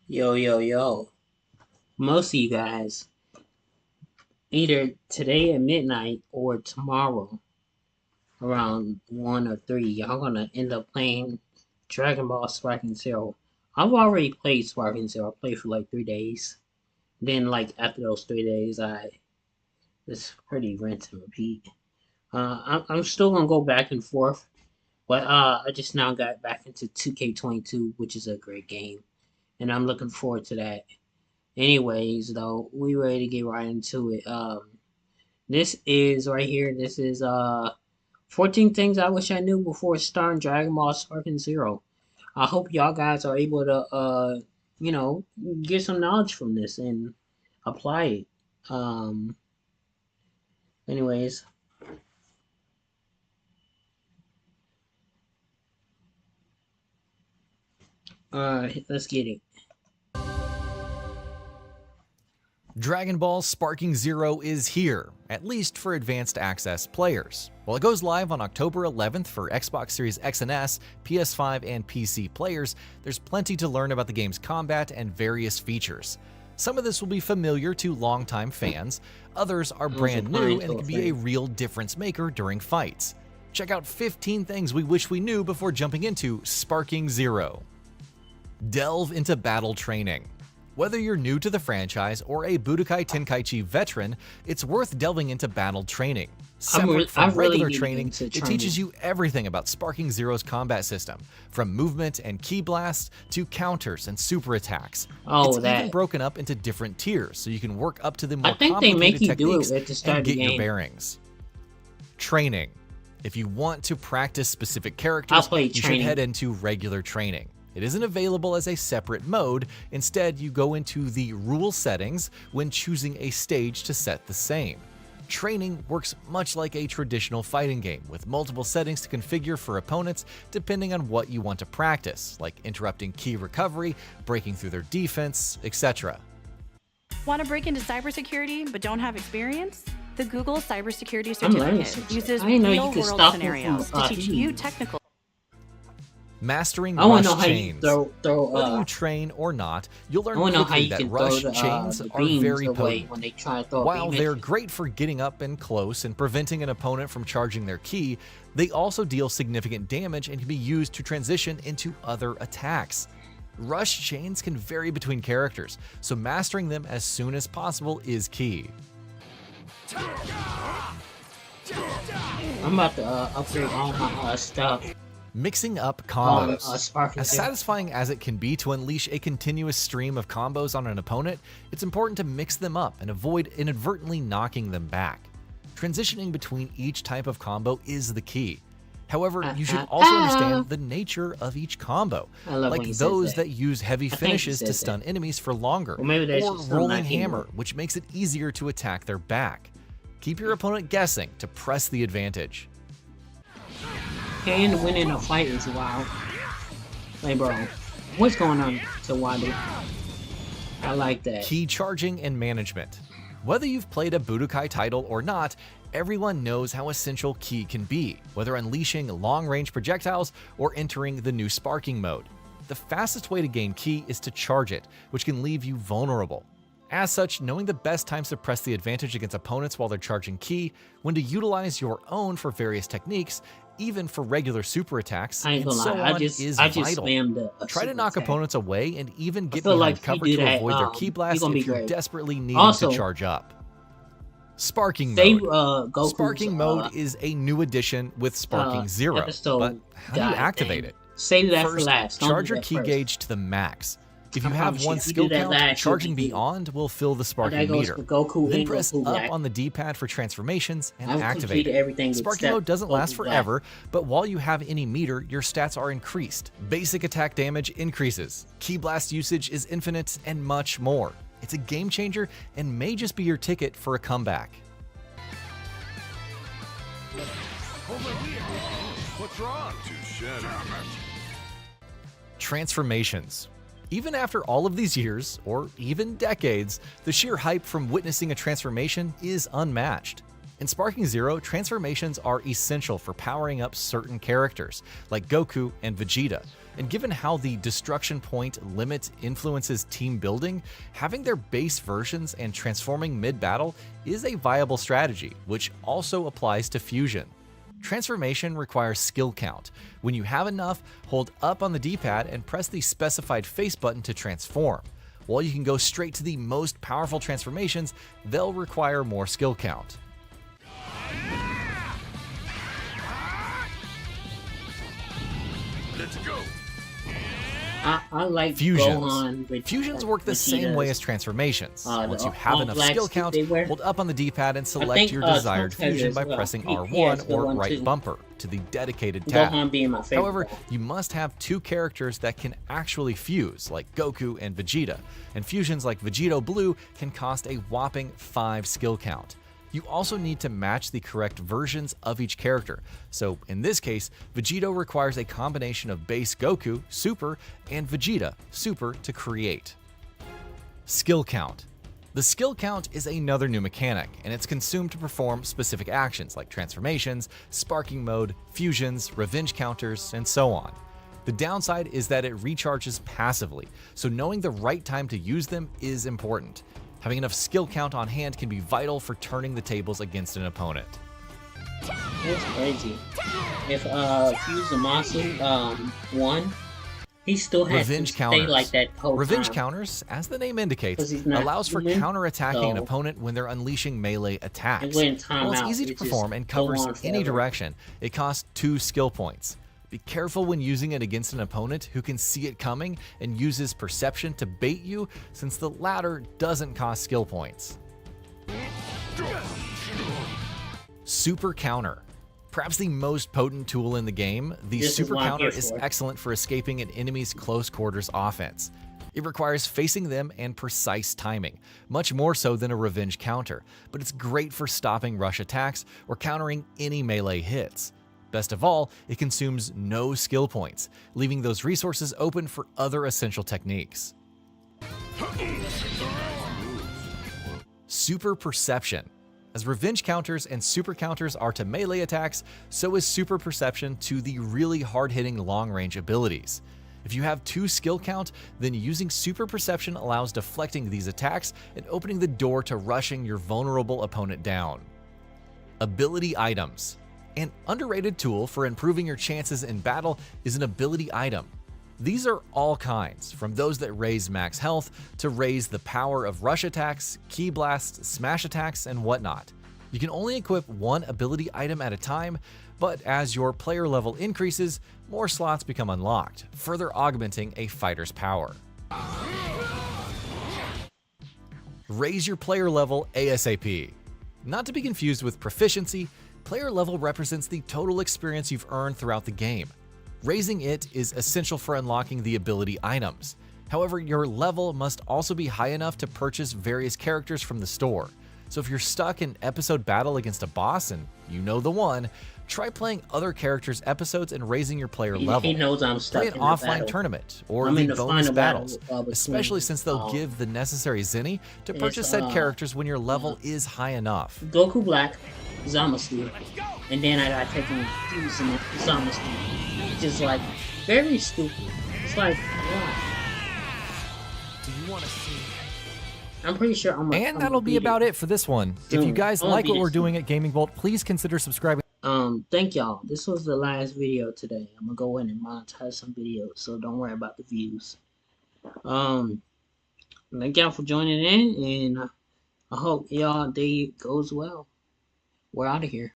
Yo, yo, yo. Most of you guys, either today at midnight or tomorrow around 1 or 3, y'all gonna end up playing Dragon Ball Sparking Zero. I've already played Sparking Zero. I played for like 3 days. Then, like, after those 3 days, I just pretty rinse and repeat. I'm still gonna go back and forth, but I just now got back into 2K22, which is a great game, and I'm looking forward to that. Anyways, though, we ready to get right into it. This is right here. This is 14 things I wish I knew before starting Dragon Ball Sparking Zero. I hope y'all guys are able to you know, get some knowledge from this and apply it. Um, anyways, let's get it. Dragon Ball Sparking Zero is here, at least for advanced access players. While it goes live on October 11th for Xbox Series X and S, PS5, and PC players, there's plenty to learn about the game's combat and various features. Some of this will be familiar to longtime fans, others are brand new and can be a real difference maker during fights. Check out 15 things we wish we knew before jumping into Sparking Zero. Delve into battle training. Whether you're new to the franchise or a Budokai Tenkaichi veteran, it's worth delving into battle training. Separate from regular training, it teaches you everything about Sparking Zero's combat system, from movement and ki blast to counters and super attacks. It's even broken up into different tiers, so you can work up to the more complicated techniques and get your bearings. Training. If you want to practice specific characters, you should head into regular training. It isn't available as a separate mode. Instead, you go into the rule settings when choosing a stage to set the same. Training works much like a traditional fighting game, with multiple settings to configure for opponents depending on what you want to practice, like interrupting ki recovery, breaking through their defense, etc. Want to break into cybersecurity but don't have experience? The Google Cybersecurity Certificate uses real-world scenarios to teach you technical. Mastering rush chains. Whether you train or not, you'll learn quickly that rush chains are very potent. While they're great for getting up and close and preventing an opponent from charging their ki, they also deal significant damage and can be used to transition into other attacks. Rush chains can vary between characters, so mastering them as soon as possible is key. I'm about to upgrade all my stuff. Mixing up combos. As satisfying as it can be to unleash a continuous stream of combos on an opponent, it's important to mix them up and avoid inadvertently knocking them back. Transitioning between each type of combo is the key. However, you should also understand the nature of each combo, like those that use heavy finishes to stun enemies for longer, or rolling hammer, which makes it easier to attack their back. Keep your opponent guessing to press the advantage. And winning a fight is wild. Like, bro, what's going on to Wadu? I like that. Ki charging and management. Whether you've played a Budokai title or not, everyone knows how essential ki can be, whether unleashing long-range projectiles or entering the new sparking mode. The fastest way to gain ki is to charge it, which can leave you vulnerable. As such, knowing the best times to press the advantage against opponents while they're charging ki, when to utilize your own for various techniques, even for regular super attacks, and so on is vital. Try to knock opponents away and even get behind cover to avoid their ki blast if you're desperately needing to charge up. Sparking mode. Sparking mode is a new addition with Sparking Zero, but how do you activate it? First, charge your ki gauge to the max. If you have one skill count, charging beyond will fill the sparking meter. Then press up on the D-pad for transformations and activate it. Sparking mode doesn't last forever, but while you have any meter, your stats are increased. Basic attack damage increases, ki blast usage is infinite, and much more. It's a game changer and may just be your ticket for a comeback. What's wrong? Transformations. Even after all of these years, or even decades, the sheer hype from witnessing a transformation is unmatched. In Sparking Zero, transformations are essential for powering up certain characters, like Goku and Vegeta, and given how the destruction point limit influences team building, having their base versions and transforming mid-battle is a viable strategy, which also applies to fusion. Transformation requires skill count. When you have enough, hold up on the D-pad and press the specified face button to transform. While you can go straight to the most powerful transformations, they'll require more skill count. Let's go. I like fusions. Gohan, Fusions work the same way as transformations. Once you have enough skill count, hold up on the D-pad and select your desired fusion by pressing R1 or right bumper to the dedicated tab. Gohan being my favorite. However, you must have two characters that can actually fuse, like Goku and Vegeta, and fusions like Vegito Blue can cost a whopping 5 skill count. You also need to match the correct versions of each character. So in this case, Vegito requires a combination of base Goku, Super, and Vegeta, Super to create. Skill count. The skill count is another new mechanic, and it's consumed to perform specific actions like transformations, sparking mode, fusions, revenge counters, and so on. The downside is that it recharges passively, so knowing the right time to use them is important. Having enough skill count on hand can be vital for turning the tables against an opponent. It's crazy. If Fusamasu won, he still has to stay like that whole Revenge time. counters, as the name indicates, allows for counterattacking an opponent when they're unleashing melee attacks. While it's easy to perform and covers any direction, it costs 2 skill points. Be careful when using it against an opponent who can see it coming and uses perception to bait you, since the latter doesn't cost skill points. Super Counter. Perhaps the most potent tool in the game, the Super Counter is excellent for escaping an enemy's close quarters offense. It requires facing them and precise timing, much more so than a revenge counter, but it's great for stopping rush attacks or countering any melee hits. Best of all, it consumes no skill points, leaving those resources open for other essential techniques. Super Perception. As revenge counters and super counters are to melee attacks, so is super perception to the really hard-hitting long-range abilities. If you have 2 skill count, then using super perception allows deflecting these attacks and opening the door to rushing your vulnerable opponent down. Ability items. An underrated tool for improving your chances in battle is an ability item. These are all kinds, from those that raise max health to raise the power of rush attacks, ki blasts, smash attacks, and whatnot. You can only equip one ability item at a time, but as your player level increases, more slots become unlocked, further augmenting a fighter's power. Raise your player level ASAP. Not to be confused with proficiency, player level represents the total experience you've earned throughout the game. Raising it is essential for unlocking the ability items. However, your level must also be high enough to purchase various characters from the store. So if you're stuck in episode battle against a boss, and you know the one, try playing other characters' episodes and raising your player level. He knows I'm stuck. Play an offline tournament or the bonus battles, especially since they'll give the necessary zenny to purchase said characters when your level is high enough. Goku Black, Zamasu, and then I got taken using Zamasu. Just like very stupid. It's like, why? Do you want to see? I'm pretty sure And that'll be about it for this one. If you guys like what we're doing at Gaming Vault, please consider subscribing. Thank y'all. This was the last video today. I'm gonna go in and monetize some videos, so don't worry about the views. Thank y'all for joining in, and I hope y'all day goes well. We're out of here.